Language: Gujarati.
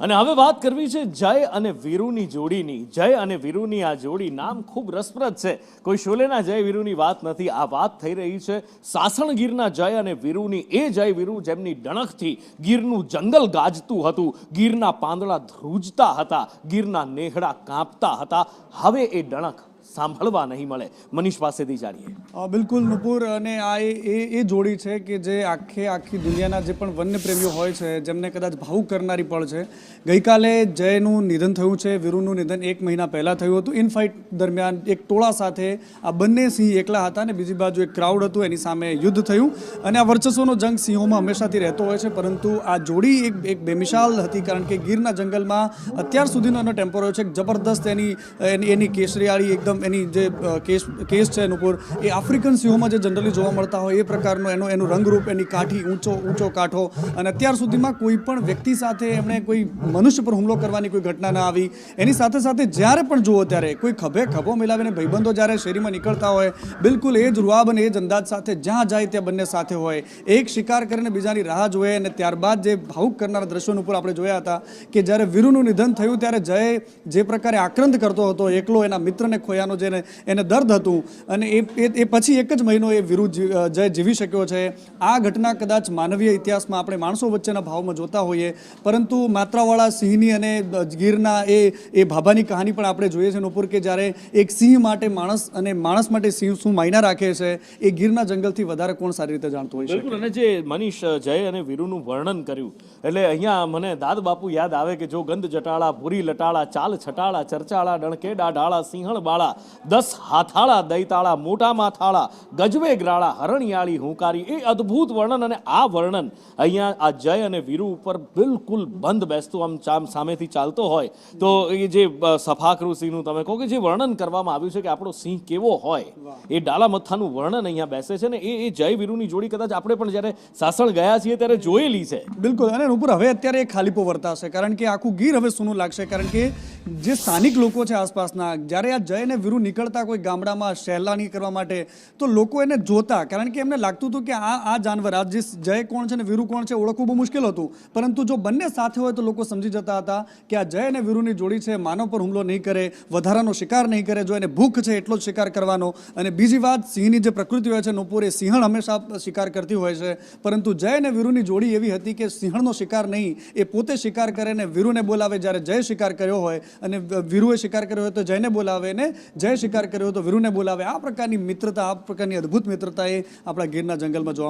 અને હવે વાત કરવી છે જય અને વીરુની જોડીની. જય અને વીરુની આ જોડી નામ ખૂબ રસપ્રદ છે. કોઈ શોલેના જય વીરુની વાત નથી. આ વાત થઈ રહી છે સાસણ ગીરના જય અને વીરુની. એ જય વીરુ જેમની ડણકથી ગીરનું જંગલ ગાજતું હતું, ગીરના પાંદડા ધ્રુજતા હતા, ગીરના નેહડા કાંપતા હતા. હવે એ ડણક સાંભળવા નહીં મળે. મનીષ પાસેથી જાણીએ. બિલકુલ નુપુર, અને આ એ જોડી છે કે જે આખી દુનિયાના જે પણ વન્ય પ્રેમીઓ હોય છે જેમને કદાચ ભાવુક કરનારી પળ છે. ગઈકાલે જયનું નિધન થયું છે, વીરુનું નિધન 1 મહિના પહેલાં થયું હતું. ઇન ફાઇટ દરમિયાન એક ટોળા સાથે આ બંને સિંહ એકલા હતા અને બીજી બાજુ એક ક્રાઉડ હતું, એની સામે યુદ્ધ થયું. અને આ વર્ચસ્વનો જંગ સિંહોમાં હંમેશાથી રહેતો હોય છે, પરંતુ આ જોડી એક બેમિસાલ હતી, કારણ કે ગીરના જંગલમાં અત્યાર સુધીનો એનો ટેમ્પો રહ્યો છે જબરદસ્ત. એની કેસરિયાળી એકદમ એની જે કેસ છે નુપુર, એ આફ્રિકન સિંહોમાં જે જનરલી જોવા મળતા હોય એ પ્રકારનો એનું રંગરૂપ, એની કાઠી, ઊંચો કાંઠો. અને અત્યાર સુધીમાં કોઈ પણ વ્યક્તિ સાથે એમણે કોઈ મનુષ્ય પર હુમલો કરવાની કોઈ ઘટના ના આવી. એની સાથે સાથે જ્યારે પણ જુઓ ત્યારે કોઈ ખભો મિલાવીને ભાઈબંધો જ્યારે શેરીમાં નીકળતા હોય, બિલકુલ એ જ રૂઆબ અને એ જ અંદાજ સાથે જ્યાં જાય ત્યાં બંને સાથે હોય. એક શિકાર કરીને બીજાની રાહ જોએ. અને ત્યારબાદ જે ભાવુક કરનારા દ્રશ્યોનું ઉપર આપણે જોયા હતા કે જ્યારે વીરુનું નિધન થયું ત્યારે જય જે પ્રકારે આક્રંદ કરતો હતો એકલો, એના મિત્રને ખોયાનો જેને એને દર્દ હતું, અને એ પછી 1 જ મહિનો એ વીરુ જય જીવી શક્યો છે. આ ઘટના કદાચ માનવીય ઇતિહાસમાં આપણે માણસો વચ્ચેના ભાવમાં જોતા હોઈએ, પરંતુ માત્રાવાળા સિંહની અને ગીરના એ ભાભાની કહાની પણ આપણે જોઈએ છે નુપુર, કે જ્યારે એક સિંહ માટે માણસ અને માણસ માટે સિંહ શું માયના રાખે છે એ ગીરના જંગલથી વધારે કોણ સારી રીતે જાણતું હોય છે. બિલકુલ. અને જે મનીષ જય અને વીરુનું વર્ણન કર્યું, એટલે અહીંયા મને દાદ બાપુ યાદ આવે કે જો ગંધ જટાળા, ભૂરી લટાળા, ચાલ છટાળા, ચરચાળા, ડણકેડા ઢાળા, સિંહણ બાળા, 10 હાથાળા, દૈતાળા, મોટા માથાળા, ગજવે ગ્રાળા, હરણિયાળી હુંકારી. એ અદ્ભુત વર્ણન. અને આ વર્ણન અહીંયા આ જય અને વીરુ ઉપર બિલકુલ બંધ બેસતું આમ સામેથી ચાલતો હોય તો એ જે સફાકરૂ સિંહનું તમે કહો કે જે વર્ણન કરવામાં આવ્યું છે કે આપણો સિંહ કેવો હોય, એ ડાલા મથ્થાનું વર્ણન અહીંયા બેસે છે. ને એ જય વીરુની જોડી કદાચ આપણે પણ જ્યારે સાસણ ગયા છીએ ત્યારે જોયેલી છે. બિલકુલ. અને ઉપર હવે અત્યારે એ ખાલીપો વર્તાશે, કારણ કે આખું ગીર હવે સૂનું લાગશે, કારણ કે જે સ્થાનિક લોકો છે આસપાસના, જ્યારે આ જય અને વીરુ નીકળતા કોઈ ગામડામાં સહેલાણી કરવા માટે, તો લોકો એને જોતા, કારણ કે એમને લાગતું હતું કે આ જાનવર, આ જે જય કોણ છે ને વીરુ કોણ છે ઓળખવું બહુ મુશ્કેલ હતું. પરંતુ જો બંને સાથે હોય તો લોકો સમજી જતા હતા કે આ જય અને વીરુની જોડી છે, માનવ પર હુમલો નહીં કરે, વધારાનો શિકાર નહીં કરે, જો એને ભૂખ છે એટલો જ શિકાર કરવાનો. અને બીજી વાત, સિંહની જે પ્રકૃતિ હોય છે નુપુર, એ સિંહણ હંમેશા શિકાર કરતી હોય છે, પરંતુ જય અને વીરુની જોડી એવી હતી કે સિંહણનો શિકાર નહીં, એ પોતે શિકાર કરે ને વીરુને બોલાવે. જ્યારે જય શિકાર કર્યો હોય અને વીરુએ શિકાર કર્યો હોય તો જયને બોલાવે, ને જય શિકાર કર્યો હોય તો વીરુને બોલાવે. આ પ્રકારની મિત્રતા, આ પ્રકારની અદ્ભુત મિત્રતા એ આપણા ગીરના જંગલમાં જોવા